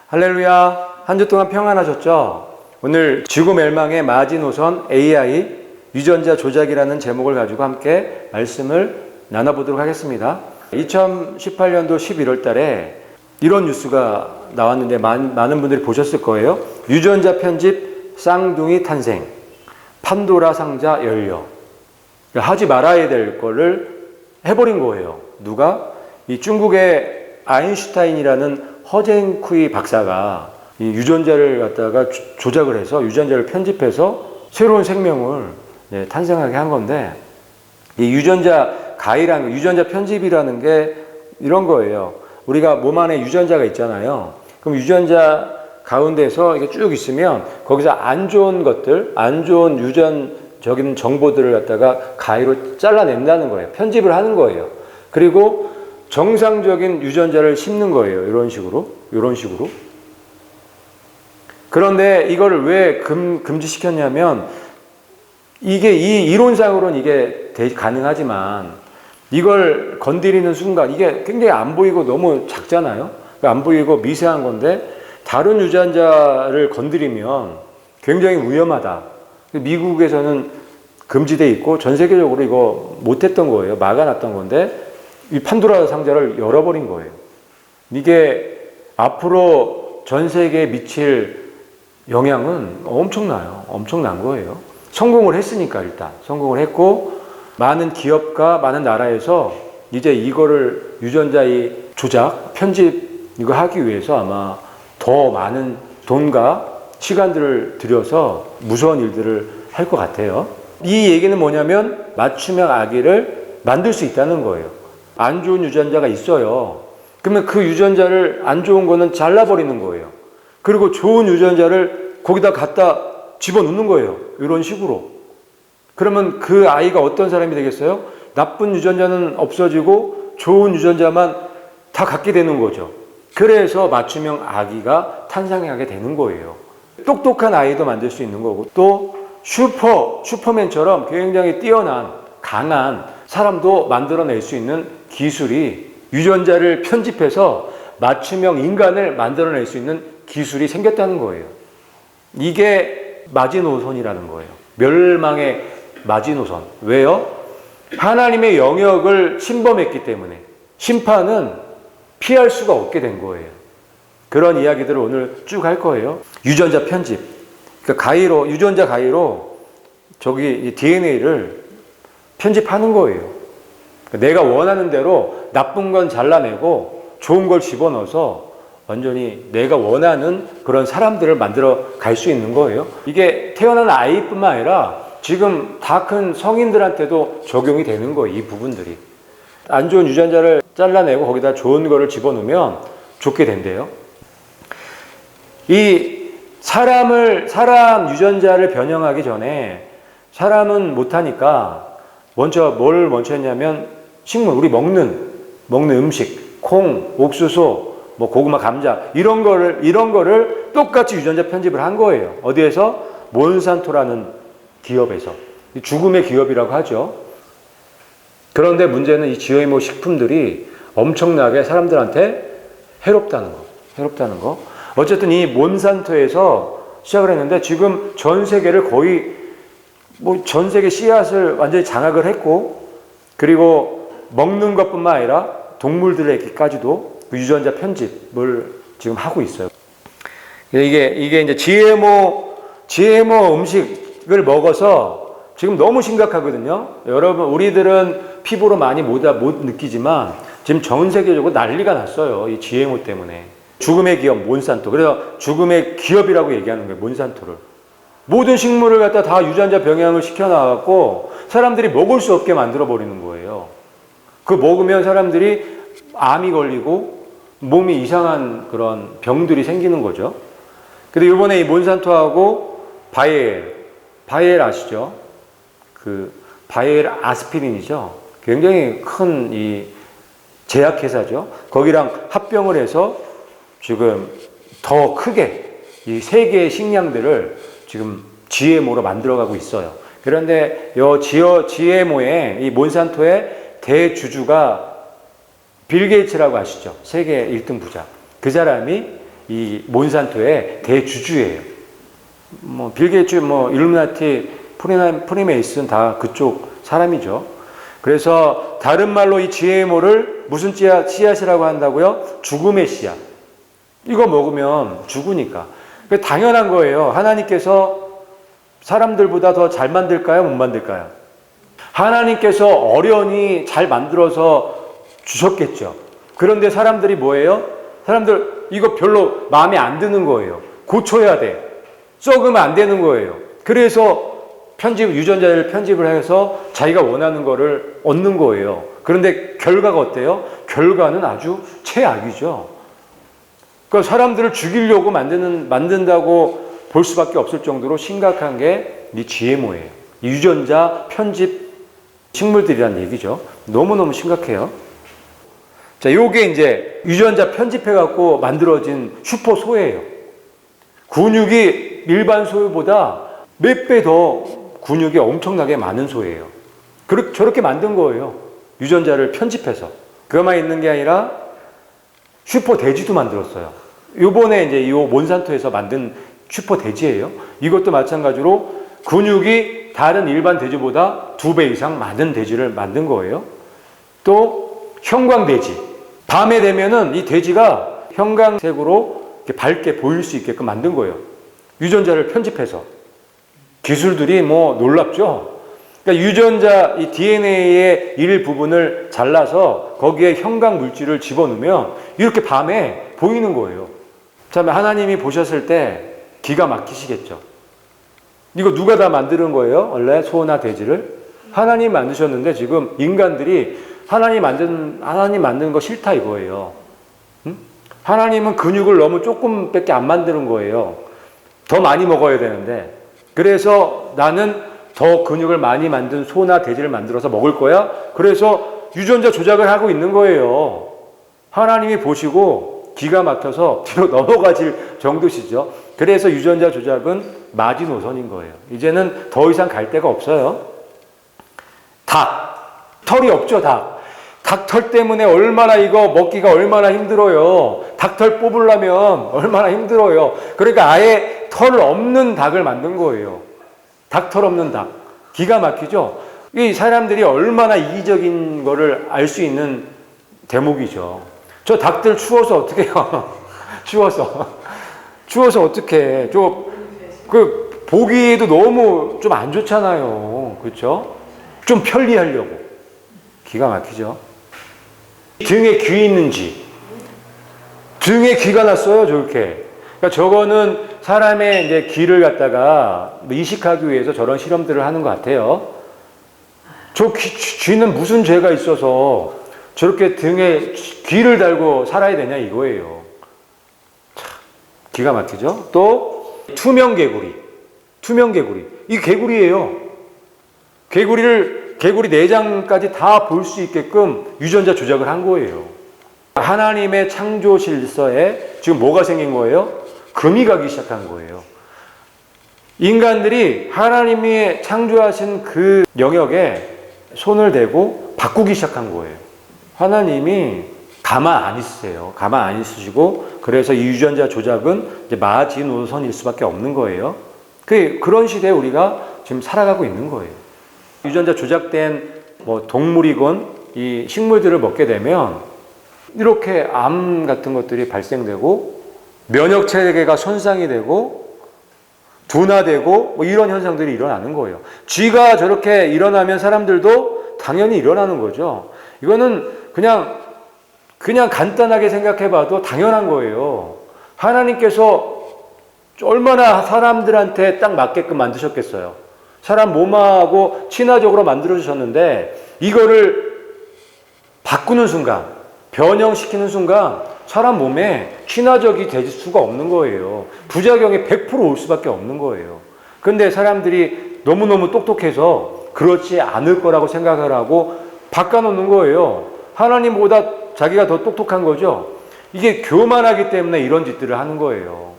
할렐루야. 한 주 동안 평안하셨죠? 오늘 지구 멸망의 마지노선 AI 유전자 조작이라는 제목을 가지고 함께 말씀을 나눠보도록 하겠습니다. 2018년도 11월 달에 이런 뉴스가 나왔는데 많은 분들이 보셨을 거예요. 유전자 편집 쌍둥이 탄생, 판도라 상자 열려. 하지 말아야 될 거를 해버린 거예요. 누가? 이 중국의 아인슈타인이라는 허쟁쿠이 박사가 이 유전자를 갖다가 조작을 해서 유전자를 편집해서 새로운 생명을 탄생하게 한 건데, 이 유전자 가위라는 거, 유전자 편집이라는 게 이런 거예요. 우리가 몸 안에 유전자가 있잖아요. 그럼 유전자 가운데서 이게 쭉 있으면 거기서 안 좋은 것들, 안 좋은 유전적인 정보들을 갖다가 가위로 잘라낸다는 거예요. 편집을 하는 거예요. 그리고 정상적인 유전자를 심는 거예요. 이런 식으로. 그런데 이거를 왜 금지시켰냐면, 이 이론상으로는 이게 가능하지만 이걸 건드리는 순간 이게 굉장히 안 보이고 너무 작잖아요. 안 보이고 미세한 건데 다른 유전자를 건드리면 굉장히 위험하다. 미국에서는 금지돼 있고 전 세계적으로 이거 못했던 거예요. 막아놨던 건데 이 판도라 상자를 열어버린 거예요. 이게 앞으로 전 세계에 미칠 영향은 엄청나요. 엄청난 거예요. 성공을 했으니까 일단 성공을 했고, 많은 기업과 많은 나라에서 이제 이거를 유전자의 조작, 편집 이거 하기 위해서 아마 더 많은 돈과 시간들을 들여서 무서운 일들을 할 것 같아요. 이 얘기는 뭐냐면 맞춤형 아기를 만들 수 있다는 거예요. 안 좋은 유전자가 있어요. 그러면 그 유전자를 안 좋은 거는 잘라버리는 거예요. 그리고 좋은 유전자를 거기다 갖다 집어넣는 거예요. 이런 식으로. 그러면 그 아이가 어떤 사람이 되겠어요? 나쁜 유전자는 없어지고 좋은 유전자만 다 갖게 되는 거죠. 그래서 맞춤형 아기가 탄생하게 되는 거예요. 똑똑한 아이도 만들 수 있는 거고, 또 슈퍼맨처럼 굉장히 뛰어난 강한 사람도 만들어낼 수 있는 기술이, 유전자를 편집해서 맞춤형 인간을 만들어낼 수 있는 기술이 생겼다는 거예요. 이게 마지노선이라는 거예요. 멸망의 마지노선. 왜요? 하나님의 영역을 침범했기 때문에 심판은 피할 수가 없게 된 거예요. 그런 이야기들을 오늘 쭉 할 거예요. 유전자 편집. 그러니까 유전자 가위로 저기 DNA를 편집하는 거예요. 그러니까 내가 원하는 대로 나쁜 건 잘라내고 좋은 걸 집어넣어서 완전히 내가 원하는 그런 사람들을 만들어 갈 수 있는 거예요. 이게 태어난 아이뿐만 아니라 지금 다 큰 성인들한테도 적용이 되는 거예요. 이 부분들이. 안 좋은 유전자를 잘라내고 거기다 좋은 거를 집어넣으면 좋게 된대요. 이 사람 유전자를 변형하기 전에 사람은 못하니까 뭘 먼저 했냐면 식물, 우리 먹는 음식, 콩, 옥수수, 고구마, 감자 이런 거를 똑같이 유전자 편집을 한 거예요. 어디에서? 몬산토라는 기업에서. 죽음의 기업이라고 하죠. 그런데 문제는 이 GMO 식품들이 엄청나게 사람들한테 해롭다는 거. 어쨌든 이 몬산토에서 시작을 했는데 지금 전 세계를 거의 전 세계 씨앗을 완전히 장악을 했고, 그리고 먹는 것뿐만 아니라 동물들에게까지도 그 유전자 편집을 지금 하고 있어요. 이게 이제 GMO 음식을 먹어서 지금 너무 심각하거든요. 여러분, 우리들은 피부로 많이 못 느끼지만 지금 전 세계적으로 난리가 났어요. 이 GMO 때문에. 죽음의 기업 몬산토. 그래서 죽음의 기업이라고 얘기하는 거예요. 몬산토를. 모든 식물을 갖다 다 유전자 병양을 시켜놔갖고 사람들이 먹을 수 없게 만들어 버리는 거예요. 그 먹으면 사람들이 암이 걸리고 몸이 이상한 그런 병들이 생기는 거죠. 근데 이번에 이 몬산토하고 바이엘 아시죠? 그 바이엘 아스피린이죠. 굉장히 큰 이 제약회사죠. 거기랑 합병을 해서 지금 더 크게 이 세계의 식량들을 지금 GMO로 만들어가고 있어요. 그런데 이 GMO의 이 몬산토의 대주주가 빌 게이츠라고 아시죠? 세계 1등 부자. 그 사람이 이 몬산토의 대주주예요. 뭐 빌 게이츠, 뭐 일루미나티, 프리메이슨 다 그쪽 사람이죠. 그래서 다른 말로 이 GMO를 무슨 씨앗이라고 한다고요? 죽음의 씨앗. 이거 먹으면 죽으니까. 당연한 거예요. 하나님께서 사람들보다 더 잘 만들까요? 못 만들까요? 하나님께서 어련히 잘 만들어서 주셨겠죠. 그런데 사람들이 뭐예요? 사람들 이거 별로 마음에 안 드는 거예요. 고쳐야 돼. 썩으면 안 되는 거예요. 그래서 유전자를 편집을 해서 자기가 원하는 거를 얻는 거예요. 그런데 결과가 어때요? 결과는 아주 최악이죠. 그러니까 사람들을 죽이려고 만든다고 볼 수밖에 없을 정도로 심각한 게 이 GMO예요. 유전자 편집 식물들이란 얘기죠. 너무너무 심각해요. 자, 요게 이제 유전자 편집해갖고 만들어진 슈퍼소예요. 근육이 일반 소보다 몇 배 더 근육이 엄청나게 많은 소예요. 저렇게 만든 거예요. 유전자를 편집해서. 그것만 있는 게 아니라 슈퍼 돼지도 만들었어요. 요번에 이제 이 몬산토에서 만든 슈퍼 돼지예요. 이것도 마찬가지로 근육이 다른 일반 돼지보다 2배 이상 많은 돼지를 만든 거예요. 또 형광돼지. 밤에 되면은 이 돼지가 형광색으로 이렇게 밝게 보일 수 있게끔 만든 거예요. 유전자를 편집해서. 기술들이 뭐 놀랍죠? 그러니까 유전자, 이 DNA의 일부분을 잘라서 거기에 형광 물질을 집어넣으면 이렇게 밤에 보이는 거예요. 참 하나님이 보셨을 때 기가 막히시겠죠? 이거 누가 다 만드는 거예요? 원래 소나 돼지를? 하나님 만드셨는데 지금 인간들이 하나님 만드는 거 싫다 이거예요. 응? 하나님은 근육을 너무 조금밖에 안 만드는 거예요. 더 많이 먹어야 되는데. 그래서 나는 더 근육을 많이 만든 소나 돼지를 만들어서 먹을 거야. 그래서 유전자 조작을 하고 있는 거예요. 하나님이 보시고 기가 막혀서 뒤로 넘어가질 정도시죠. 그래서 유전자 조작은 마지노선인 거예요. 이제는 더 이상 갈 데가 없어요. 닭. 털이 없죠, 닭. 닭털 때문에 얼마나 이거 먹기가 얼마나 힘들어요. 닭털 뽑으려면 얼마나 힘들어요. 그러니까 아예 털 없는 닭을 만든 거예요. 닭털 없는 닭. 기가 막히죠? 이 사람들이 얼마나 이기적인 거를 알 수 있는 대목이죠. 저 닭들 추워서 어떻게 해요? 추워서 어떻게 해? 보기에도 너무 좀 안 좋잖아요. 그렇죠? 좀 편리하려고. 기가 막히죠? 등에 귀 있는지. 등에 귀가 났어요, 저렇게. 그러니까 저거는 사람의 이제 귀를 갖다가 이식하기 위해서 저런 실험들을 하는 것 같아요. 저 쥐는 무슨 죄가 있어서 저렇게 등에 귀를 달고 살아야 되냐 이거예요. 참, 기가 막히죠? 또 투명 개구리. 이 개구리예요. 개구리 내장까지 다 볼 수 있게끔 유전자 조작을 한 거예요. 하나님의 창조 질서에 지금 뭐가 생긴 거예요? 금이 가기 시작한 거예요. 인간들이 하나님이 창조하신 그 영역에 손을 대고 바꾸기 시작한 거예요. 하나님이 가만 안 있으세요. 가만 안 있으시고 그래서 이 유전자 조작은 이제 마지노선일 수밖에 없는 거예요. 그런 시대에 우리가 지금 살아가고 있는 거예요. 유전자 조작된 뭐 동물이건 이 식물들을 먹게 되면 이렇게 암 같은 것들이 발생되고 면역 체계가 손상이 되고 둔화되고 뭐 이런 현상들이 일어나는 거예요. 쥐가 저렇게 일어나면 사람들도 당연히 일어나는 거죠. 이거는 그냥 간단하게 생각해 봐도 당연한 거예요. 하나님께서 얼마나 사람들한테 딱 맞게끔 만드셨겠어요. 사람 몸하고 친화적으로 만들어주셨는데 이거를 바꾸는 순간, 변형시키는 순간 사람 몸에 친화적이 될 수가 없는 거예요. 부작용이 100% 올 수밖에 없는 거예요. 근데 사람들이 너무너무 똑똑해서 그렇지 않을 거라고 생각을 하고 바꿔놓는 거예요. 하나님보다 자기가 더 똑똑한 거죠. 이게 교만하기 때문에 이런 짓들을 하는 거예요.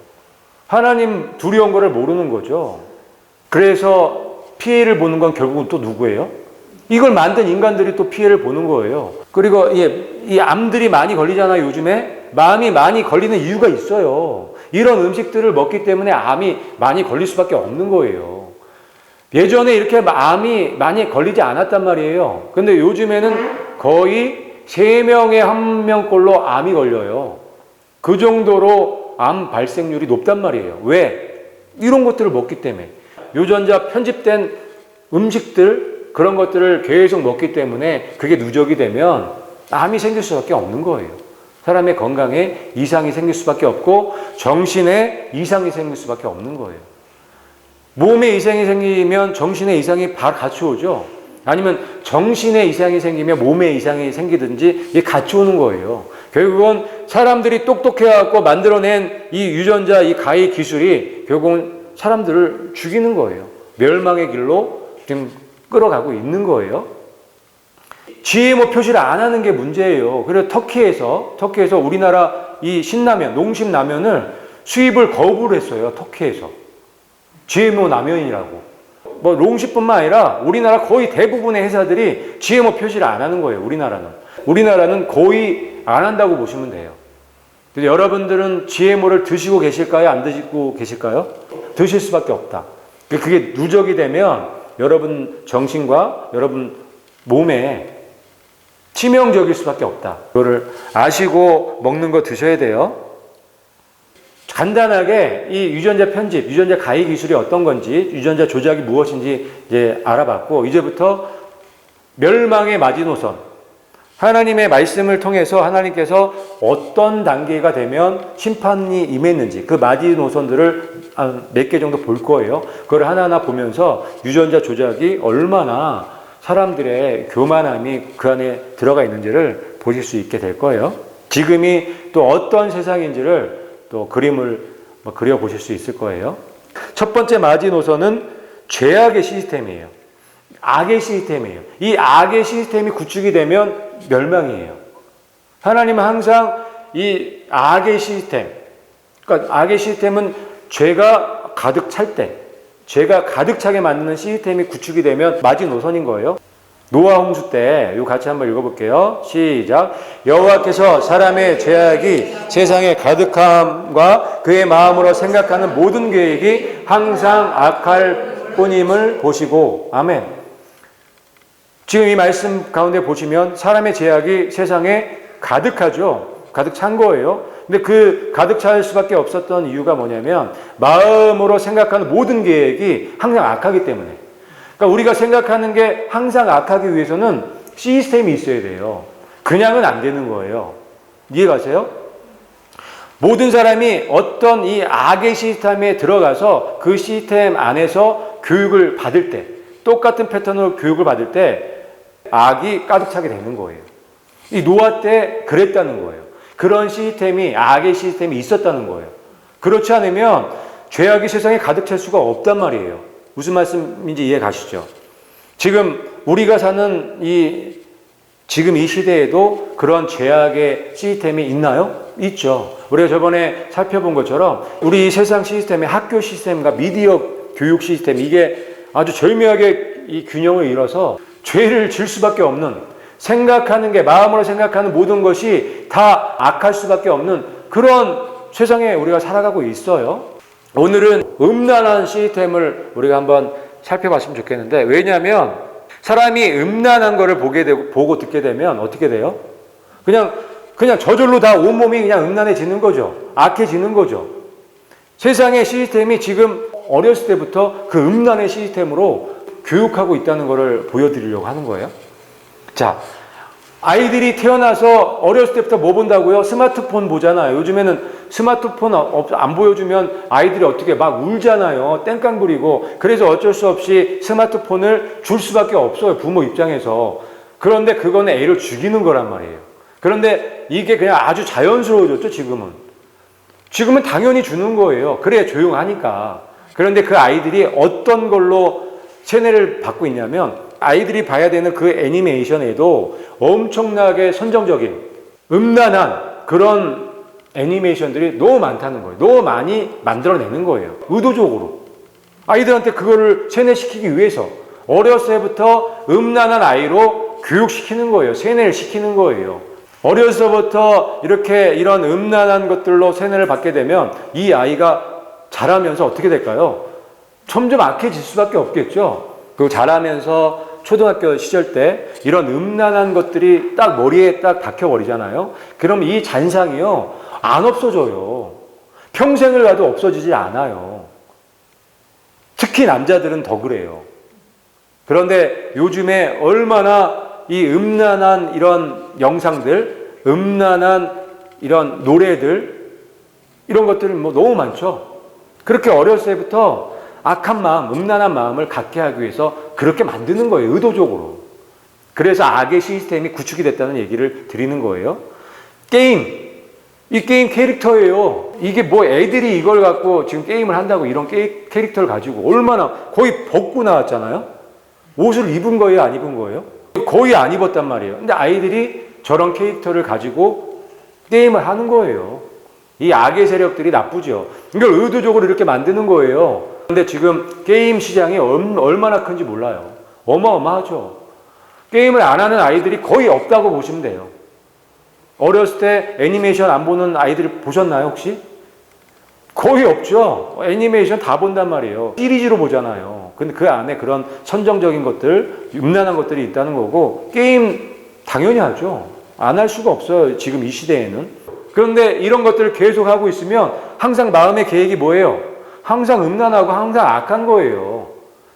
하나님 두려운 거를 모르는 거죠. 그래서 피해를 보는 건 결국은 또 누구예요? 이걸 만든 인간들이 또 피해를 보는 거예요. 그리고 이 암들이 많이 걸리잖아요, 요즘에. 마음이 많이 걸리는 이유가 있어요. 이런 음식들을 먹기 때문에 암이 많이 걸릴 수밖에 없는 거예요. 예전에 이렇게 암이 많이 걸리지 않았단 말이에요. 근데 요즘에는 거의 3명에 1명꼴로 암이 걸려요. 그 정도로 암 발생률이 높단 말이에요. 왜? 이런 것들을 먹기 때문에. 유전자 편집된 음식들, 그런 것들을 계속 먹기 때문에 그게 누적이 되면 암이 생길 수밖에 없는 거예요. 사람의 건강에 이상이 생길 수밖에 없고 정신에 이상이 생길 수밖에 없는 거예요. 몸에 이상이 생기면 정신에 이상이 바로 같이 오죠. 아니면 정신에 이상이 생기면 몸에 이상이 생기든지 이게 같이 오는 거예요. 결국은 사람들이 똑똑해갖고 만들어낸 이 유전자, 이 가해 기술이 결국은 사람들을 죽이는 거예요. 멸망의 길로 지금 끌어가고 있는 거예요. GMO 표시를 안 하는 게 문제예요. 그래서 터키에서 우리나라 이 신라면, 농심라면을 수입을 거부를 했어요. 터키에서. GMO 라면이라고. 뭐 농심뿐만 아니라 우리나라 거의 대부분의 회사들이 GMO 표시를 안 하는 거예요. 우리나라는 거의 안 한다고 보시면 돼요. 근데 여러분들은 GMO를 드시고 계실까요? 안 드시고 계실까요? 드실 수밖에 없다. 그게 누적이 되면 여러분 정신과 여러분 몸에 치명적일 수밖에 없다. 그거를 아시고 먹는 거 드셔야 돼요. 간단하게 이 유전자 편집, 유전자 가해 기술이 어떤 건지, 유전자 조작이 무엇인지 이제 알아봤고, 이제부터 멸망의 마지노선, 하나님의 말씀을 통해서 하나님께서 어떤 단계가 되면 심판이 임했는지 그 마지노선들을 몇 개 정도 볼 거예요. 그걸 하나하나 보면서 유전자 조작이 얼마나 사람들의 교만함이 그 안에 들어가 있는지를 보실 수 있게 될 거예요. 지금이 또 어떤 세상인지를 또 그림을 그려보실 수 있을 거예요. 첫 번째 마지노선은 죄악의 시스템이에요. 악의 시스템이에요. 이 악의 시스템이 구축이 되면 멸망이에요. 하나님은 항상 이 악의 시스템, 그러니까 악의 시스템은 죄가 가득 찰 때, 죄가 가득 차게 만드는 시스템이 구축이 되면 마지노선인 거예요. 노아 홍수 때 이거 같이 한번 읽어볼게요. 시작. 여호와께서 사람의 죄악이 세상에 가득함과 그의 마음으로 생각하는 모든 계획이 항상 악할 뿐임을 보시고. 아멘. 지금 이 말씀 가운데 보시면 사람의 죄악이 세상에 가득하죠. 가득 찬 거예요. 근데 그 가득 찰 수밖에 없었던 이유가 뭐냐면 마음으로 생각하는 모든 계획이 항상 악하기 때문에. 그러니까 우리가 생각하는 게 항상 악하기 위해서는 시스템이 있어야 돼요. 그냥은 안 되는 거예요. 이해가세요? 모든 사람이 어떤 이 악의 시스템에 들어가서 그 시스템 안에서 교육을 받을 때, 똑같은 패턴으로 교육을 받을 때 악이 가득 차게 되는 거예요. 이 노아 때 그랬다는 거예요. 그런 시스템이, 악의 시스템이 있었다는 거예요. 그렇지 않으면 죄악이 세상에 가득 찰 수가 없단 말이에요. 무슨 말씀인지 이해 가시죠? 지금 우리가 사는 지금 이 시대에도 그런 죄악의 시스템이 있나요? 있죠. 우리가 저번에 살펴본 것처럼 우리 세상 시스템의 학교 시스템과 미디어 교육 시스템, 이게 아주 절묘하게 이 균형을 이뤄서 죄를 질 수밖에 없는, 생각하는 게, 마음으로 생각하는 모든 것이 다 악할 수밖에 없는 그런 세상에 우리가 살아가고 있어요. 오늘은 음란한 시스템을 우리가 한번 살펴봤으면 좋겠는데, 왜냐하면 사람이 음란한 거를 보고 듣게 되면 어떻게 돼요? 그냥 저절로 다 온몸이 그냥 음란해지는 거죠. 악해지는 거죠. 세상의 시스템이 지금 어렸을 때부터 그 음란의 시스템으로 교육하고 있다는 것을 보여드리려고 하는 거예요. 자, 아이들이 태어나서 어렸을 때부터 뭐 본다고요? 스마트폰 보잖아요. 요즘에는 스마트폰 안 보여주면 아이들이 어떻게 막 울잖아요. 땡깡 부리고. 그래서 어쩔 수 없이 스마트폰을 줄 수밖에 없어요. 부모 입장에서. 그런데 그거는 애를 죽이는 거란 말이에요. 그런데 이게 그냥 아주 자연스러워졌죠, 지금은. 지금은 당연히 주는 거예요. 그래야 조용하니까. 그런데 그 아이들이 어떤 걸로 세뇌를 받고 있냐면, 아이들이 봐야 되는 그 애니메이션에도 엄청나게 선정적인 음란한 그런 애니메이션들이 너무 많다는 거예요. 너무 많이 만들어내는 거예요. 의도적으로. 아이들한테 그거를 세뇌시키기 위해서 어렸을 때부터 음란한 아이로 교육시키는 거예요. 세뇌를 시키는 거예요. 어려서부터 이렇게 이런 음란한 것들로 세뇌를 받게 되면 이 아이가 자라면서 어떻게 될까요? 점점 악해질 수밖에 없겠죠. 그리고 자라면서 초등학교 시절 때 이런 음란한 것들이 딱 머리에 딱 박혀버리잖아요. 그럼 이 잔상이요, 안 없어져요. 평생을 가도 없어지지 않아요. 특히 남자들은 더 그래요. 그런데 요즘에 얼마나 이 음란한 이런 영상들, 음란한 이런 노래들, 이런 것들은 뭐 너무 많죠. 그렇게 어렸을 때부터 악한 마음, 음란한 마음을 갖게 하기 위해서 그렇게 만드는 거예요. 의도적으로. 그래서 악의 시스템이 구축이 됐다는 얘기를 드리는 거예요. 게임. 이 게임 캐릭터예요. 이게 뭐 애들이 이걸 갖고 지금 게임을 한다고 이런 캐릭터를 가지고 얼마나 거의 벗고 나왔잖아요. 옷을 입은 거예요? 안 입은 거예요? 거의 안 입었단 말이에요. 근데 아이들이 저런 캐릭터를 가지고 게임을 하는 거예요. 이 악의 세력들이 나쁘죠. 이걸 의도적으로 이렇게 만드는 거예요. 근데 지금 게임 시장이 얼마나 큰지 몰라요. 어마어마하죠. 게임을 안 하는 아이들이 거의 없다고 보시면 돼요. 어렸을 때 애니메이션 안 보는 아이들 보셨나요, 혹시? 거의 없죠. 애니메이션 다 본단 말이에요. 시리즈로 보잖아요. 근데 그 안에 그런 선정적인 것들, 음란한 것들이 있다는 거고, 게임 당연히 하죠. 안 할 수가 없어요, 지금 이 시대에는. 그런데 이런 것들을 계속 하고 있으면 항상 마음의 계획이 뭐예요? 항상 음란하고 항상 악한 거예요.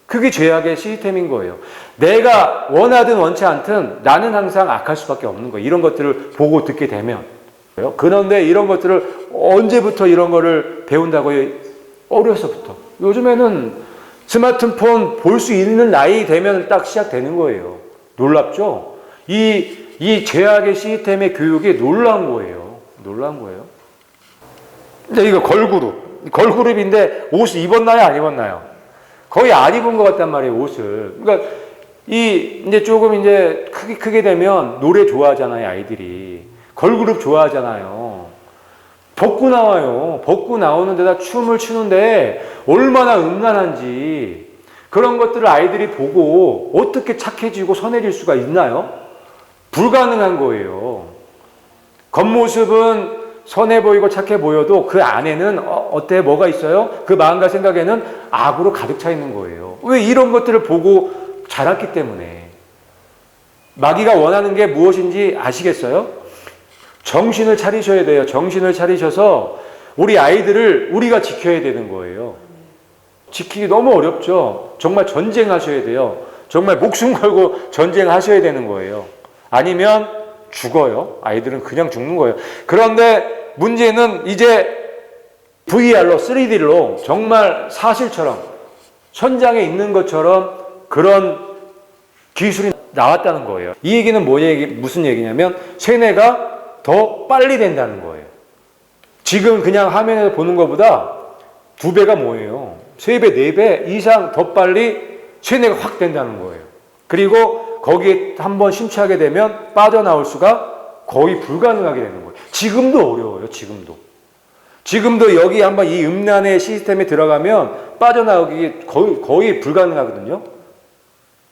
그게 죄악의 시스템인 거예요. 내가 원하든 원치 않든 나는 항상 악할 수밖에 없는 거예요. 이런 것들을 보고 듣게 되면. 그런데 이런 것들을 언제부터 이런 거를 배운다고요? 어려서부터. 요즘에는 스마트폰 볼 수 있는 나이 되면 딱 시작되는 거예요. 놀랍죠? 이 죄악의 시스템의 교육이 놀라운 거예요. 놀라운 거예요. 이제 이거 걸그룹인데 옷을 입었나요? 안 입었나요? 거의 안 입은 것 같단 말이에요, 옷을. 그러니까 이제 조금 이제 크게 되면 노래 좋아하잖아요, 아이들이. 걸그룹 좋아하잖아요. 벗고 나와요. 벗고 나오는 데다 춤을 추는데 얼마나 음란한지 그런 것들을 아이들이 보고 어떻게 착해지고 선해질 수가 있나요? 불가능한 거예요. 겉모습은 선해 보이고 착해 보여도 그 안에는 어때? 뭐가 있어요? 그 마음과 생각에는 악으로 가득 차 있는 거예요. 왜? 이런 것들을 보고 자랐기 때문에. 마귀가 원하는 게 무엇인지 아시겠어요? 정신을 차리셔야 돼요. 정신을 차리셔서 우리 아이들을 우리가 지켜야 되는 거예요. 지키기 너무 어렵죠. 정말 전쟁하셔야 돼요. 정말 목숨 걸고 전쟁하셔야 되는 거예요. 아니면 죽어요. 아이들은 그냥 죽는 거예요. 그런데 문제는 이제 VR로, 3D로 정말 사실처럼 현장에 있는 것처럼 그런 기술이 나왔다는 거예요. 이 얘기는 무슨 얘기냐면 세뇌가 더 빨리 된다는 거예요. 지금 그냥 화면에서 보는 것보다 2배가 뭐예요? 3배, 4배 이상 더 빨리 세뇌가 확 된다는 거예요. 그리고 거기에 한번 심취하게 되면 빠져나올 수가 거의 불가능하게 되는 거예요. 지금도 어려워요. 지금도 여기 한번 이 음란의 시스템에 들어가면 빠져나오기 거의 불가능하거든요.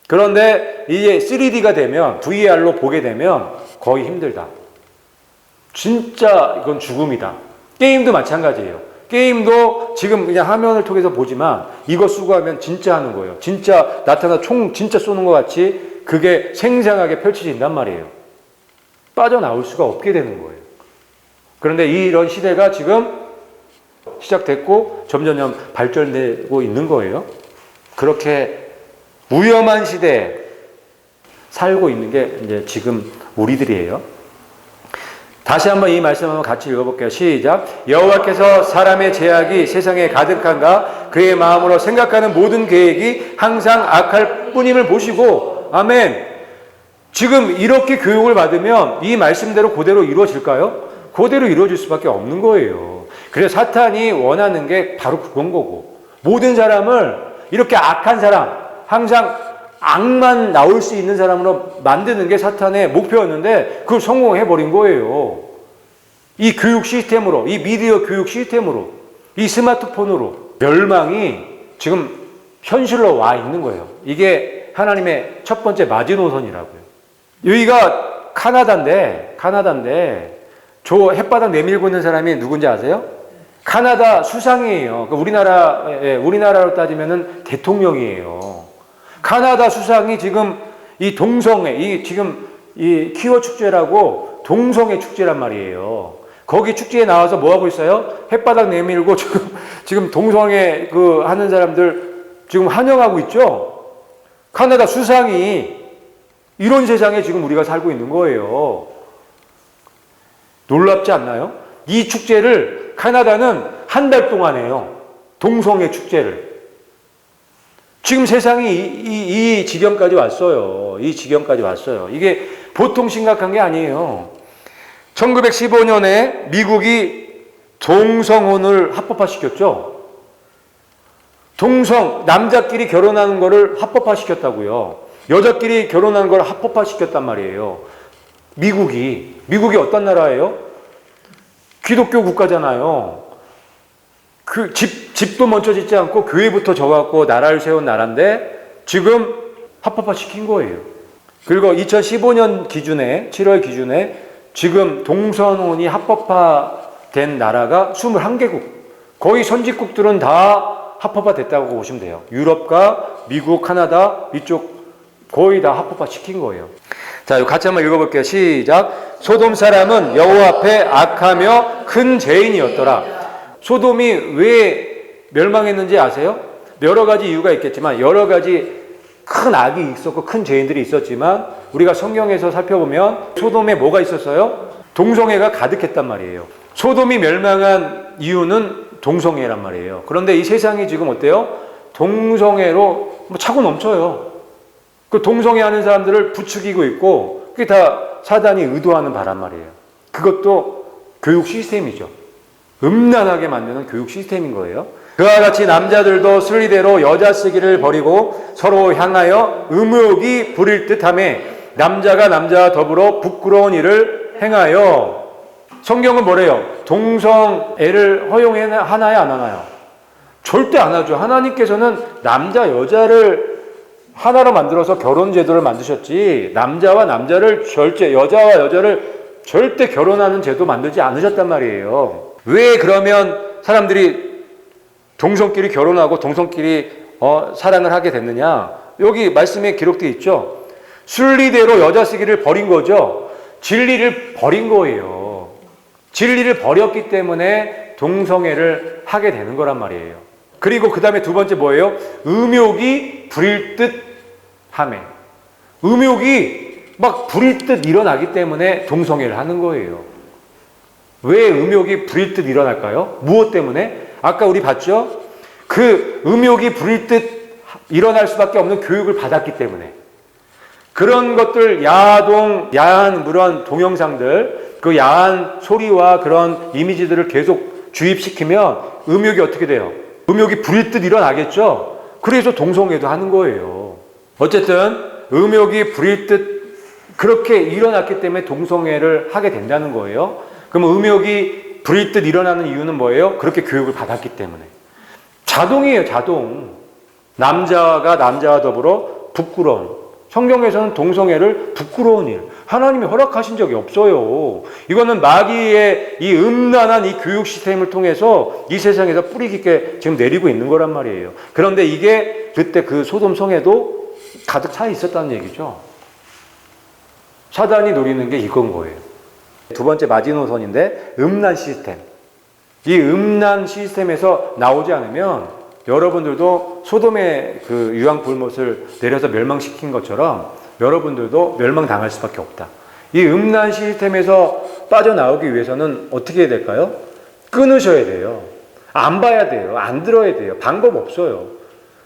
그런데 이제 3D가 되면 VR로 보게 되면 거의 힘들다. 진짜 이건 죽음이다. 게임도 마찬가지예요. 게임도 지금 그냥 화면을 통해서 보지만 이거 쓰고 하면 진짜 하는 거예요. 진짜 나타나 총 진짜 쏘는 것 같이 그게 생생하게 펼쳐진단 말이에요. 빠져나올 수가 없게 되는 거예요. 그런데 이런 시대가 지금 시작됐고 점점 발전되고 있는 거예요. 그렇게 위험한 시대에 살고 있는 게 이제 지금 우리들이에요. 다시 한번 이 말씀 한번 같이 읽어볼게요. 시작. 여호와께서 사람의 죄악이 세상에 가득한가 그의 마음으로 생각하는 모든 계획이 항상 악할 뿐임을 보시고 아멘. 지금 이렇게 교육을 받으면 이 말씀대로 그대로 이루어질까요? 그대로 이루어질 수밖에 없는 거예요. 그래서 사탄이 원하는 게 바로 그건 거고 모든 사람을 이렇게 악한 사람 항상 악만 나올 수 있는 사람으로 만드는 게 사탄의 목표였는데 그걸 성공해버린 거예요. 이 교육 시스템으로, 이 미디어 교육 시스템으로, 이 스마트폰으로 멸망이 지금 현실로 와 있는 거예요. 이게 하나님의 첫 번째 마지노선이라고요. 여기가 카나다인데 저 햇바닥 내밀고 있는 사람이 누군지 아세요? 카나다 수상이에요. 우리나라로 따지면은 대통령이에요. 카나다 수상이 지금 이 동성애, 지금 이 퀴어 축제라고 동성애 축제란 말이에요. 거기 축제에 나와서 뭐 하고 있어요? 햇바닥 내밀고 지금 동성애 하는 사람들 지금 환영하고 있죠? 카나다 수상이 이런 세상에 지금 우리가 살고 있는 거예요. 놀랍지 않나요? 이 축제를 카나다는 한 달 동안 해요. 동성애 축제를. 지금 세상이 이 지경까지 왔어요. 이 지경까지 왔어요. 이게 보통 심각한 게 아니에요. 1915년에 미국이 동성혼을 합법화시켰죠. 남자끼리 결혼하는 거를 합법화시켰다고요. 여자끼리 결혼하는 걸 합법화시켰단 말이에요. 미국이 어떤 나라예요? 기독교 국가잖아요. 집도 먼저 짓지 않고 교회부터 져갖고 나라를 세운 나라인데 지금 합법화 시킨 거예요. 그리고 2015년 기준에, 7월 기준에 지금 동성혼이 합법화된 나라가 21개국. 거의 선진국들은 다 합법화 됐다고 보시면 돼요. 유럽과 미국, 카나다 이쪽 거의 다 합법화 시킨 거예요. 자, 같이 한번 읽어볼게요. 시작. 소돔 사람은 여호와 앞에 악하며 큰 죄인이었더라. 소돔이 왜 멸망했는지 아세요? 여러 가지 이유가 있겠지만 여러 가지 큰 악이 있었고 큰 죄인들이 있었지만 우리가 성경에서 살펴보면 소돔에 뭐가 있었어요? 동성애가 가득했단 말이에요. 소돔이 멸망한 이유는 동성애란 말이에요. 그런데 이 세상이 지금 어때요? 동성애로 차고 넘쳐요. 그 동성애 하는 사람들을 부추기고 있고 그게 다 사단이 의도하는 바란 말이에요. 그것도 교육 시스템이죠. 음란하게 만드는 교육 시스템인 거예요. 그와 같이 남자들도 순리대로 여자 쓰기를 버리고 서로 향하여 음욕이 부릴 듯하며 남자가 남자와 더불어 부끄러운 일을 행하여. 성경은 뭐래요? 동성애를 허용하나요, 안 하나요? 절대 안 하죠. 하나님께서는 남자 여자를 하나로 만들어서 결혼 제도를 만드셨지 남자와 남자를 여자와 여자를 절대 결혼하는 제도 만들지 않으셨단 말이에요. 왜 그러면 사람들이 동성끼리 결혼하고 동성끼리 사랑을 하게 됐느냐? 여기 말씀에 기록되어 있죠. 순리대로 여자 쓰기를 버린 거죠. 진리를 버린 거예요. 진리를 버렸기 때문에 동성애를 하게 되는 거란 말이에요. 그리고 그 다음에 두 번째 뭐예요? 음욕이 부릴 듯 하매. 음욕이 막 부릴 듯 일어나기 때문에 동성애를 하는 거예요. 왜 음욕이 부릴 듯 일어날까요? 무엇 때문에? 아까 우리 봤죠? 그 음욕이 부릴 듯 일어날 수밖에 없는 교육을 받았기 때문에. 그런 것들, 야한 그런 동영상들, 그 야한 소리와 그런 이미지들을 계속 주입시키면 음욕이 어떻게 돼요? 음욕이 부릴 듯 일어나겠죠? 그래서 동성애도 하는 거예요. 어쨌든 음욕이 부릴 듯 그렇게 일어났기 때문에 동성애를 하게 된다는 거예요. 그럼 음욕이 부릴 듯 일어나는 이유는 뭐예요? 그렇게 교육을 받았기 때문에. 자동이에요, 자동. 남자가 남자와 더불어 부끄러운. 성경에서는 동성애를 부끄러운 일, 하나님이 허락하신 적이 없어요. 이거는 마귀의 이 음란한 이 교육 시스템을 통해서 이 세상에서 뿌리 깊게 지금 내리고 있는 거란 말이에요. 그런데 이게 그때 그 소돔 성에도 가득 차 있었다는 얘기죠. 사단이 노리는 게 이건 거예요. 두 번째 마지노선인데 음란 시스템. 이 음란 시스템에서 나오지 않으면 여러분들도 소돔의 그 유황 불못을 내려서 멸망시킨 것처럼 여러분들도 멸망당할 수밖에 없다. 이 음란 시스템에서 빠져나오기 위해서는 어떻게 해야 될까요? 끊으셔야 돼요. 안 봐야 돼요. 안 들어야 돼요. 방법 없어요.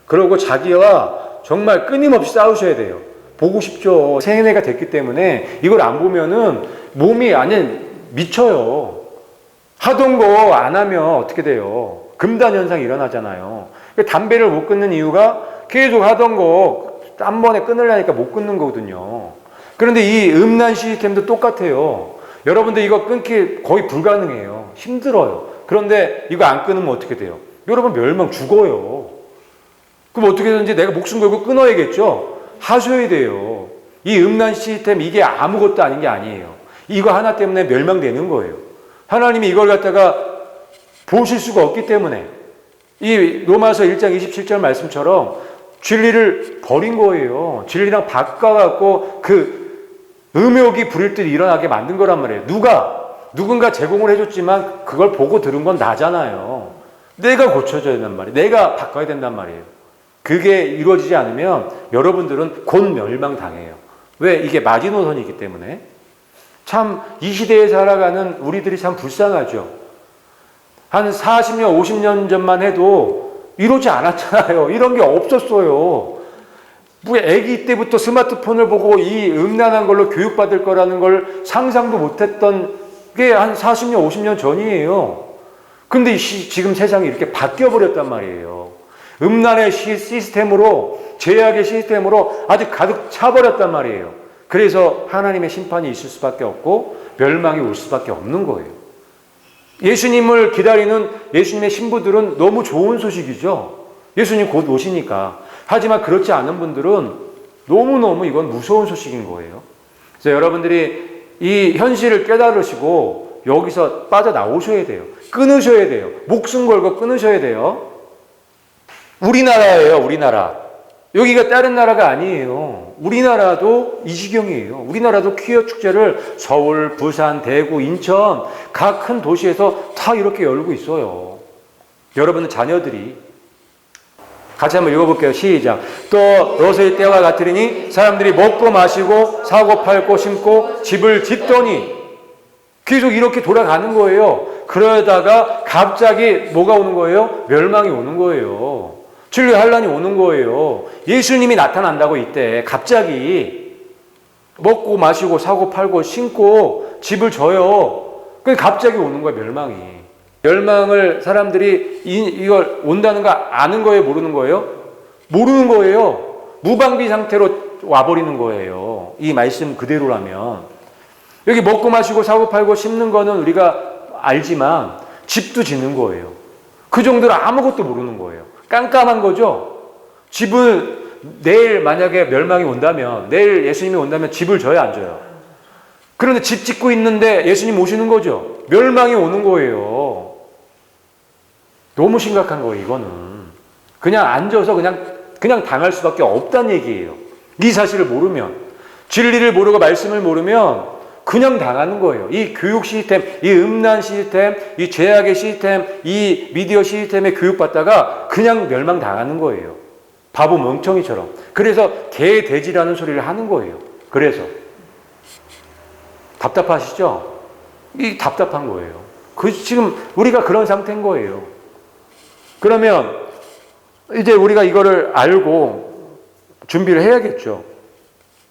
그리고 자기와 정말 끊임없이 싸우셔야 돼요. 보고 싶죠. 세뇌가 됐기 때문에 이걸 안 보면은 몸이 미쳐요. 하던 거 안 하면 어떻게 돼요? 금단 현상이 일어나잖아요. 담배를 못 끊는 이유가 계속 하던 거 한 번에 끊으려니까 못 끊는 거거든요. 그런데 이 음란 시스템도 똑같아요. 여러분들 이거 끊기 거의 불가능해요. 힘들어요. 그런데 이거 안 끊으면 어떻게 돼요? 여러분 멸망 죽어요. 그럼 어떻게든지 내가 목숨 걸고 끊어야겠죠? 하셔야 돼요. 이 음란 시스템 이게 아무것도 아닌 게 아니에요. 이거 하나 때문에 멸망되는 거예요. 하나님이 이걸 갖다가 보실 수가 없기 때문에 이 로마서 1장 27절 말씀처럼 진리를 버린 거예요. 진리랑 바꿔갖고 그 음욕이 부릴 듯 일어나게 만든 거란 말이에요. 누군가 제공을 해줬지만 그걸 보고 들은 건 나잖아요. 내가 고쳐줘야 된단 말이에요. 내가 바꿔야 된단 말이에요. 그게 이루어지지 않으면 여러분들은 곧 멸망당해요. 왜? 이게 마지노선이기 때문에. 참 이 시대에 살아가는 우리들이 참 불쌍하죠. 한 40년, 50년 전만 해도 이러지 않았잖아요. 이런 게 없었어요. 뭐 아기 때부터 스마트폰을 보고 이 음란한 걸로 교육받을 거라는 걸 상상도 못했던 게 한 40년, 50년 전이에요. 근데 지금 세상이 이렇게 바뀌어버렸단 말이에요. 음란의 시스템으로, 죄악의 시스템으로 아주 가득 차버렸단 말이에요. 그래서 하나님의 심판이 있을 수밖에 없고 멸망이 올 수밖에 없는 거예요. 예수님을 기다리는 예수님의 신부들은 너무 좋은 소식이죠. 예수님 곧 오시니까. 하지만 그렇지 않은 분들은 너무너무 이건 무서운 소식인 거예요. 그래서 여러분들이 이 현실을 깨달으시고 여기서 빠져나오셔야 돼요. 끊으셔야 돼요. 목숨 걸고 끊으셔야 돼요. 우리나라예요, 우리나라. 여기가 다른 나라가 아니에요. 우리나라도 이 지경이에요. 우리나라도 퀴어 축제를 서울, 부산, 대구, 인천 각 큰 도시에서 다 이렇게 열고 있어요. 여러분의 자녀들이 같이 한번 읽어볼게요. 시작. 또 롯의 때와 같으리니 사람들이 먹고 마시고 사고 팔고 심고 집을 짓더니 계속 이렇게 돌아가는 거예요. 그러다가 갑자기 뭐가 오는 거예요? 멸망이 오는 거예요. 진리의 환란이 오는 거예요. 예수님이 나타난다고 이때 갑자기 먹고 마시고 사고 팔고 심고 집을 져요. 그 갑자기 오는 거예요. 멸망이. 멸망을 사람들이 이걸 온다는 거 아는 거예요? 모르는 거예요? 모르는 거예요. 무방비 상태로 와버리는 거예요. 이 말씀 그대로라면. 여기 먹고 마시고 사고 팔고 심는 거는 우리가 알지만 집도 짓는 거예요. 그 정도로 아무것도 모르는 거예요. 깜깜한 거죠. 집을 내일 만약에 멸망이 온다면, 내일 예수님이 온다면 집을 져야 안 져요? 그런데 집 짓고 있는데 예수님 오시는 거죠. 멸망이 오는 거예요. 너무 심각한 거예요, 이거는. 그냥 앉아서 그냥 당할 수밖에 없다는 얘기예요. 이 사실을 모르면, 진리를 모르고 말씀을 모르면 그냥 당하는 거예요. 이 교육 시스템, 이 음란 시스템, 이 죄악의 시스템, 이 미디어 시스템에 교육받다가 그냥 멸망당하는 거예요. 바보 멍청이처럼. 그래서 개, 돼지라는 소리를 하는 거예요. 그래서. 답답하시죠? 이 답답한 거예요. 지금 우리가 그런 상태인 거예요. 그러면 이제 우리가 이거를 알고 준비를 해야겠죠.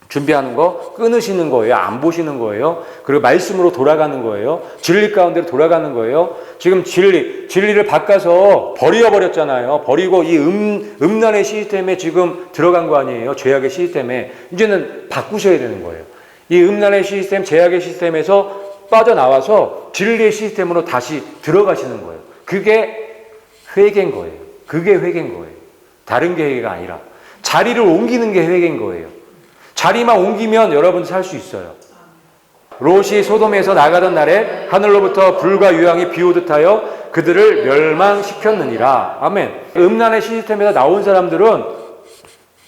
준비하는 거, 끊으시는 거예요. 안 보시는 거예요. 그리고 말씀으로 돌아가는 거예요. 진리 가운데로 돌아가는 거예요. 지금 진리를 바꿔서 버려버렸잖아요. 버리고 이 음란의 시스템에 지금 들어간 거 아니에요. 죄악의 시스템에. 이제는 바꾸셔야 되는 거예요. 이 음란의 시스템, 죄악의 시스템에서 빠져나와서 진리의 시스템으로 다시 들어가시는 거예요. 그게 회개인 거예요. 그게 회개인 거예요. 다른 게 회개가 아니라. 자리를 옮기는 게 회개인 거예요. 자리만 옮기면 여러분 살 수 있어요. 롯이 소돔에서 나가던 날에 하늘로부터 불과 유황이 비오듯 하여 그들을 멸망시켰느니라. 아멘. 음란의 시스템에서 나온 사람들은